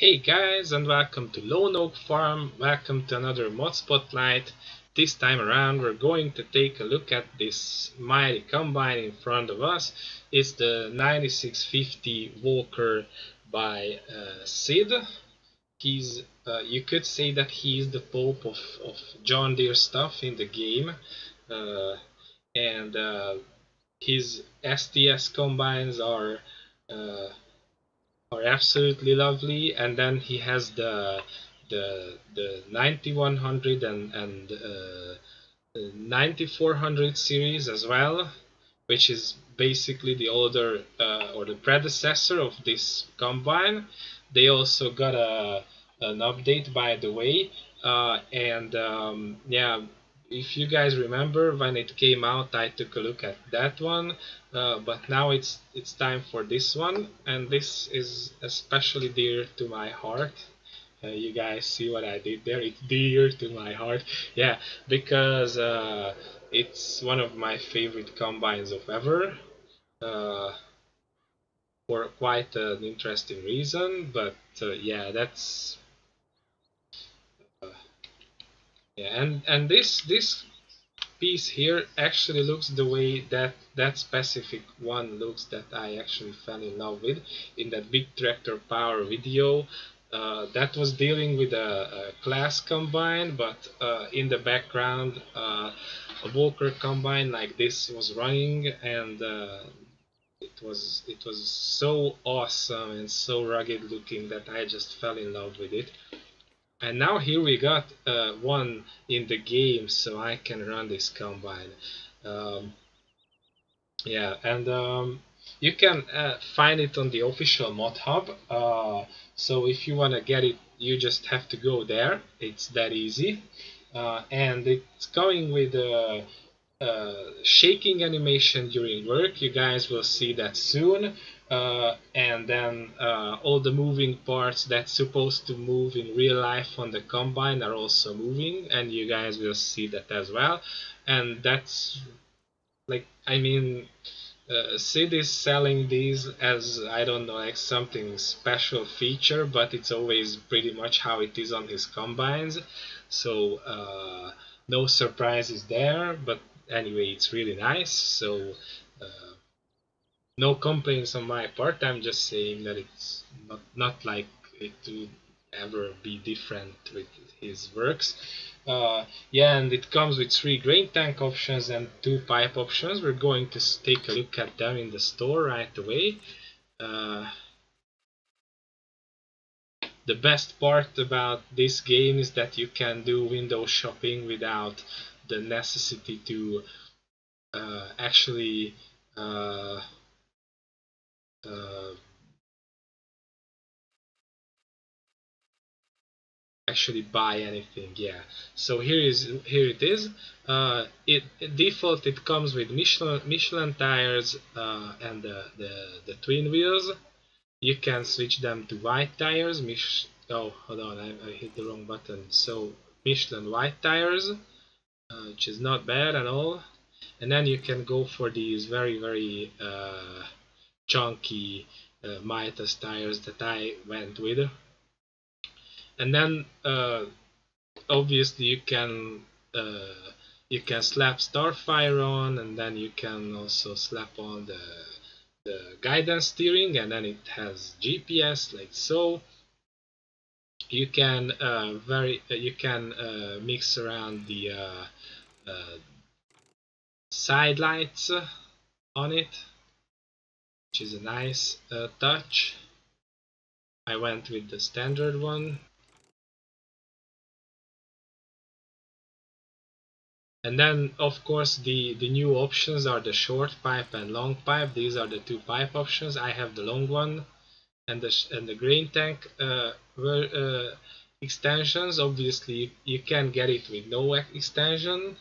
Hey guys, and welcome to Lone Oak Farm. Welcome to another Modspotlight. This time around we're going to take a look at this mighty combine in front of us. It's the 9650 Walker by SiiD. You could say that he's the Pope of John Deere stuff in the game. Uh, and his STS combines uh, are absolutely lovely, and then he has the 9100 and 9400 series as well, which is basically the older or the predecessor of this combine. They also got an update, by the way, and yeah, if you guys remember when it came out, I took a look at that one, but now it's time for this one, and this is especially dear to my heart. You guys see what I did there? It's dear to my heart. Yeah, because it's one of my favorite combines of ever. Uh, for quite an interesting reason, but yeah, that's yeah, and this piece here actually looks the way that specific one looks that I actually fell in love with in that big tractor power video. That was dealing with a class combine, but in the background a Walker combine like this was running, and it was so awesome and so rugged looking that I just fell in love with it. And now here we got one in the game, so I can run this combine. Um, yeah, and you can find it on the official mod hub. So if you want to get it, you just have to go there. It's that easy. And it's coming with shaking animation during work. You guys will see that soon. And then all the moving parts that's supposed to move in real life on the combine are also moving, and you guys will see that as well. And that's like, I mean, SiiD is selling these as, I don't know, like something special feature, but it's always pretty much how it is on his combines. So no surprises there, but anyway, it's really nice. So uh, no complaints on my part. I'm just saying that it's not like it would ever be different with his works. Yeah, and it comes with 3 grain tank options and 2 pipe options. We're going to take a look at them in the store right away. Uh, the best part about this game is that you can do window shopping without the necessity to actually uh, uh, buy anything. Yeah, so here it is. It default it comes with Michelin tires and the twin wheels. You can switch them to white tires. Oh, hold on, I hit the wrong button. So Michelin white tires, which is not bad at all. And then you can go for these very chunky Mitas tires that I went with. And then obviously you can slap Starfire on, and then you can also slap on the guidance steering, and then it has GPS like so. You can mix around the side lights on it, which is a nice touch. I went with the standard one. And then, of course, the new options are the short pipe and long pipe. These are the 2 pipe options. I have the long one, and the grain tank extensions. Obviously, you can get it with no extension,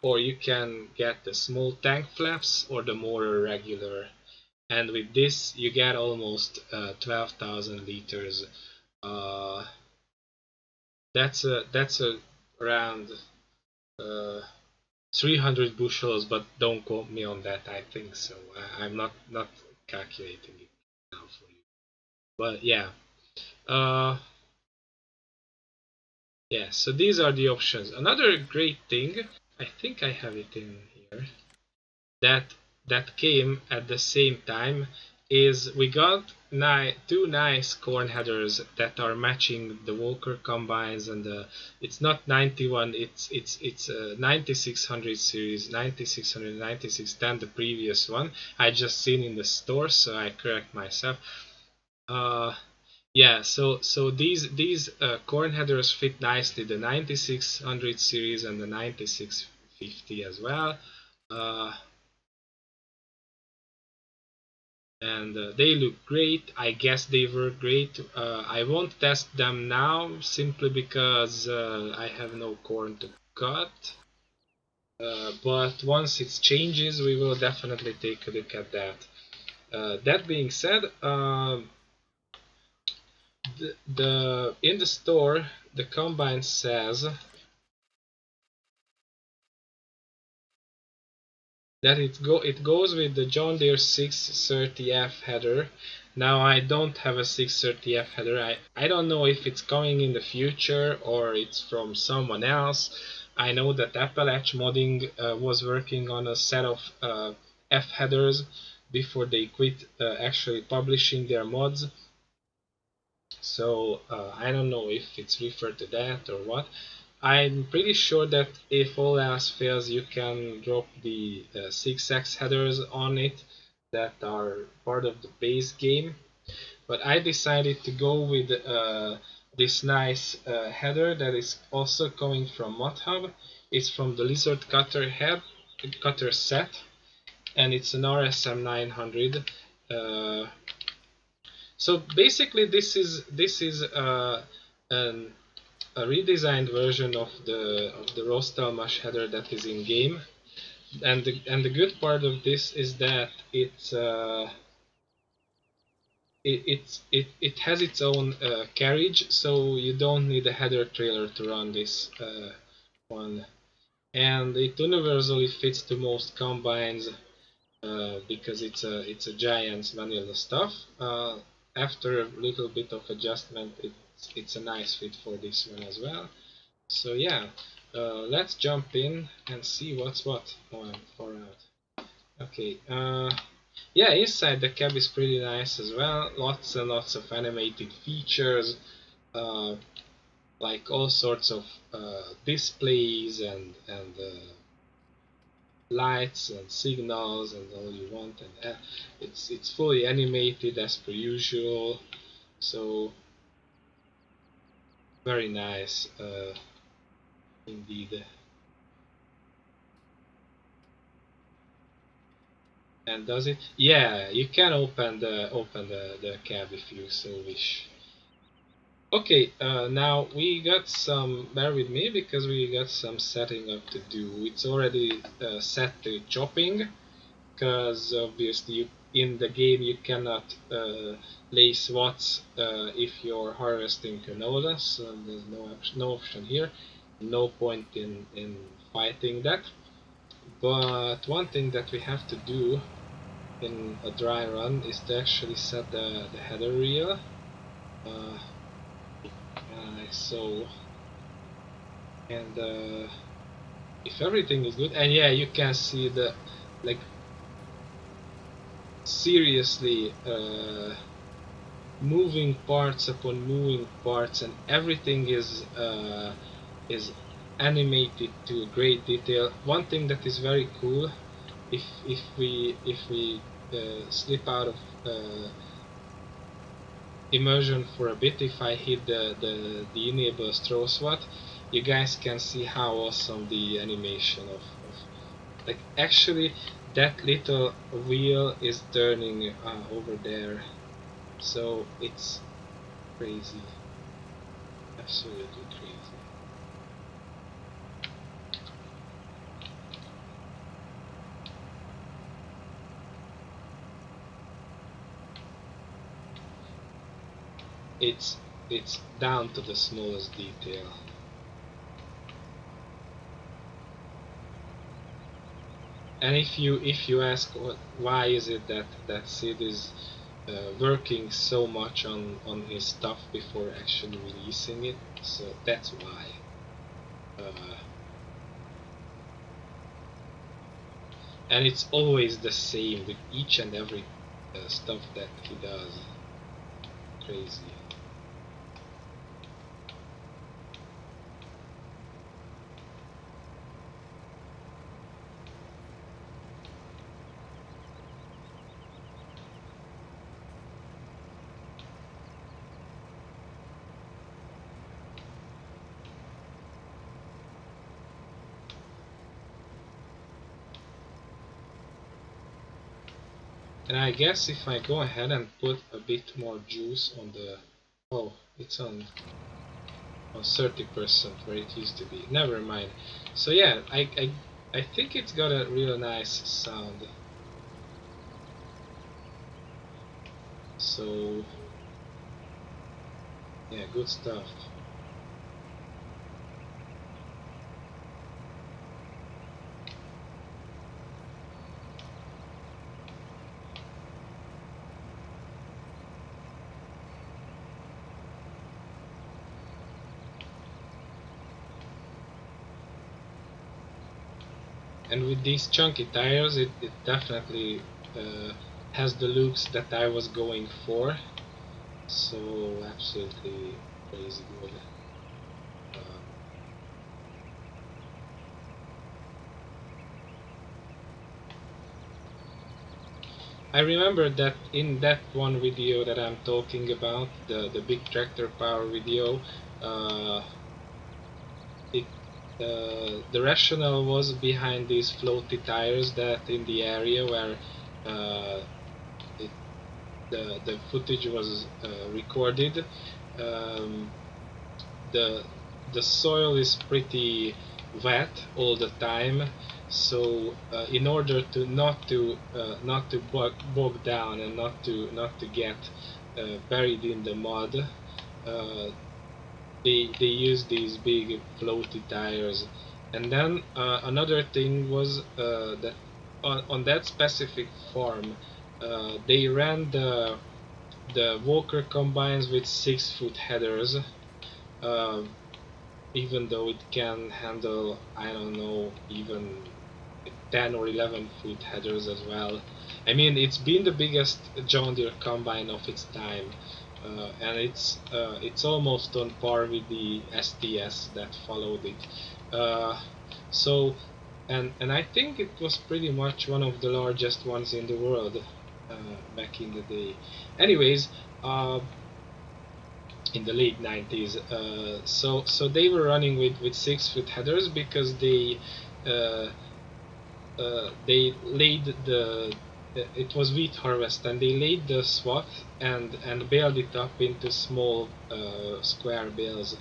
or you can get the small tank flaps or the more regular. And with this, you get almost 12,000 liters. Uh, that's around uh, 300 bushels, but don't quote me on that. I think so. I'm not calculating it now for you. But yeah, Uh, yeah, so these are the options. Another great thing, I think I have it in here, that came at the same time is we got two nice corn headers that are matching the Walker combines, and it's not 91, it's 9600 series, 9696 than the previous one. I just seen in the store, so I correct myself. uh yeah, so these corn headers fit nicely the 9600 series and the 9650 as well. uh and they look great. I guess they were great. I won't test them now simply because I have no corn to cut. But once it changes, we will definitely take a look at that. That being said, the in the store the combine says that it goes with the John Deere 630F header. Now I don't have a 630F header. I don't know if it's coming in the future or it's from someone else. I know that Appalach Modding was working on a set of F headers before they quit actually publishing their mods. So I don't know if it's referred to that or what. I'm pretty sure that if all else fails, you can drop the 6x headers on it that are part of the base game. But I decided to go with this nice header that is also coming from ModHub. It's from the Lizard Cutter set, and it's an RSM 900. So basically, an a redesigned version of the Rostalmash header that is in game, and the good part of this is that it has its own carriage, so you don't need a header trailer to run this one, and it universally fits to most combines because it's a giant vanilla stuff. After a little bit of adjustment, it's a nice fit for this one as well. So yeah, let's jump in and see what's what for out. Okay, yeah, inside the cab is pretty nice as well. Lots and lots of animated features, uh, like all sorts of displays and lights and signals and all you want, and it's fully animated as per usual. So very nice indeed. And does it? Yeah, you can open the cab if you so wish. Okay, now we got some. Bear with me because we got some setting up to do. It's already set to chopping because obviously in the game you cannot lay swaths if you're harvesting canola, so there's no option here. No point in fighting that. But one thing that we have to do in a dry run is to actually set the header reel. Uh, so, and if everything is good, and yeah, you can see the like seriously moving parts upon moving parts, and everything is animated to great detail. One thing that is very cool, if we slip out of immersion for a bit, if I hit the enable throw swat, you guys can see how awesome the animation of like actually that little wheel is turning over there, so it's crazy, absolutely crazy. It's down to the smallest detail. And if you ask why is it that SiiD is working so much on his stuff before actually releasing it, so that's why. Uh, and it's always the same with each and every stuff that he does. Crazy. And I guess if I go ahead and put a bit more juice on the... Oh, it's on 30% where it used to be. Never mind. So yeah, I think it's got a real nice sound. So yeah, good stuff. And with these chunky tires, it definitely has the looks that I was going for. So absolutely crazy good. Um, I remember that in that one video that I'm talking about, the big tractor power video, uh, it the rationale was behind these floaty tires that in the area where uh, it, the footage was recorded, um, the the soil is pretty wet all the time, so in order to not to bog down and not to get buried in the mud, they use these big floaty tires. And then another thing was that on that specific farm they ran the Walker combines with 6-foot headers, uh, even though it can handle, I don't know, even 10 or 11 foot headers as well. I mean, it's been the biggest John Deere combine of its time, and it's almost on par with the STS that followed it. Uh, so, and I think it was pretty much one of the largest ones in the world back in the day. Anyways, in the late 90s. So they were running with 6-foot headers because uh, they laid it was wheat harvest, and they laid the swath and baled it up into small square bales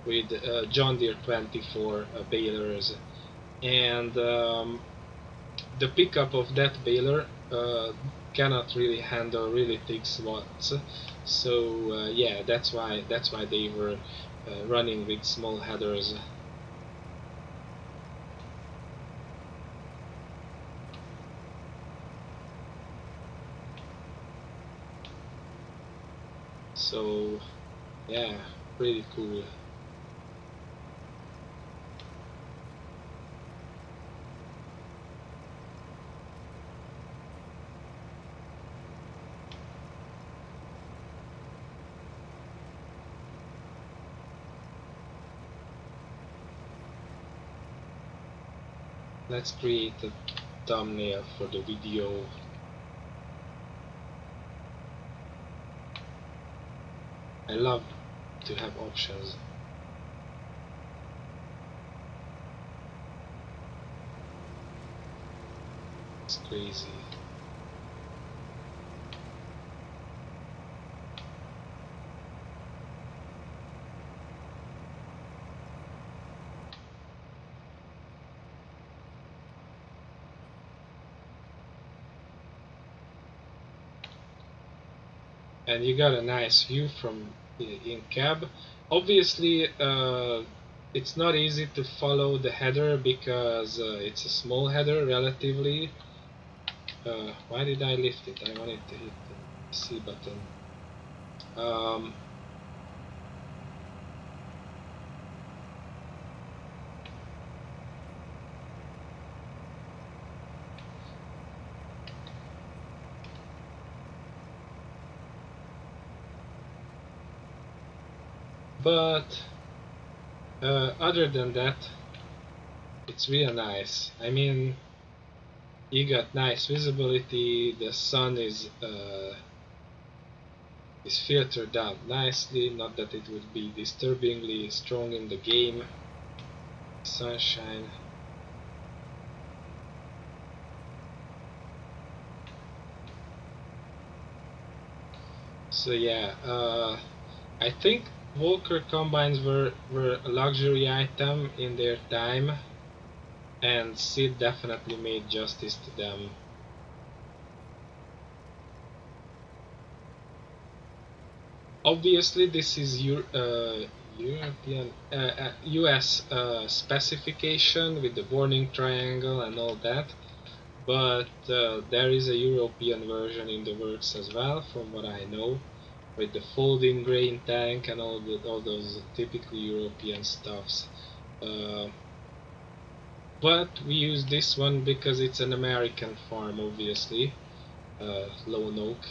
with John Deere 24 balers, and the pickup of that baler cannot really handle really thick swaths. So yeah, that's why they were running with small headers. So yeah, pretty cool. Let's create a thumbnail for the video. I love to have options. It's crazy. And you got a nice view from in cab. Obviously, it's not easy to follow the header because it's a small header relatively. Why did I lift it? I wanted to hit it. C button. Um, but other than that, it's really nice. I mean, you got nice visibility. The sun is filtered out nicely. Not that it would be disturbingly strong in the game. Sunshine. So yeah, I think Walker combines were a luxury item in their time, and SiiD definitely made justice to them. Obviously, this is European, US specification with the warning triangle and all that, but there is a European version in the works as well, from what I know, with the folding grain tank and all those typically European stuffs. Uh, but we use this one because it's an American farm, obviously, lone oak.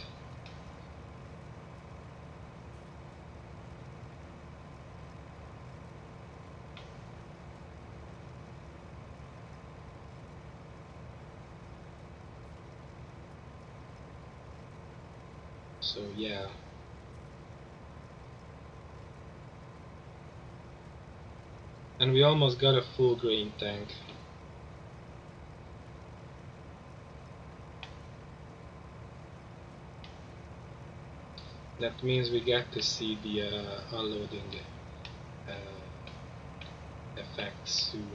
So yeah. And we almost got a full grain tank. That means we get to see the unloading effect soon.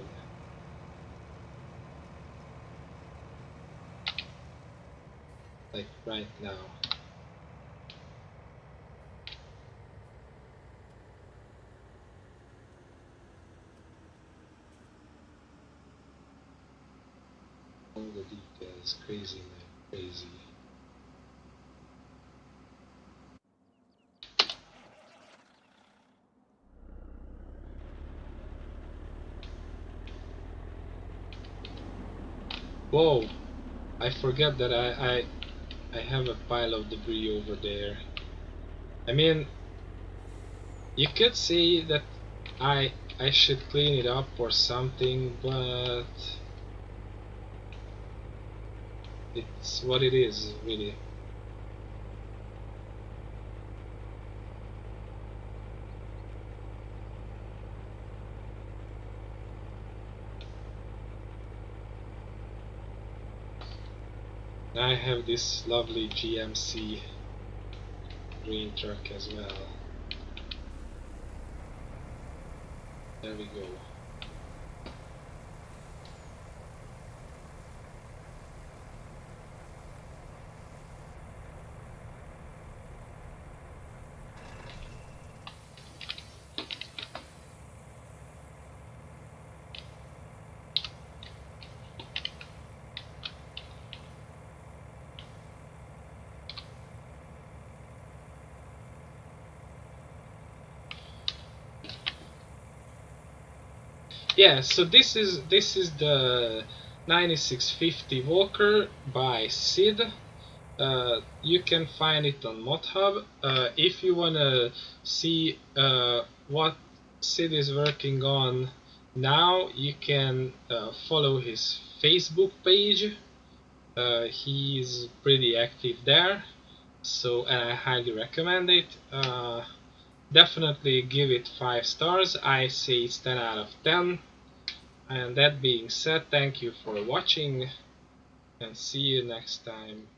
Like right now. All the details, crazy man, crazy. Whoa! I forget that I have a pile of debris over there. I mean, you could say that I should clean it up or something, but it's what it is, really. I have this lovely GMC green truck as well. There we go. Yeah, so this is the 9650 Walker by SiiD. You can find it on ModHub. If you wanna see what SiiD is working on now, you can follow his Facebook page. He's pretty active there, so and I highly recommend it. Definitely give it 5 stars. I say it's 10 out of 10. And that being said, thank you for watching and see you next time.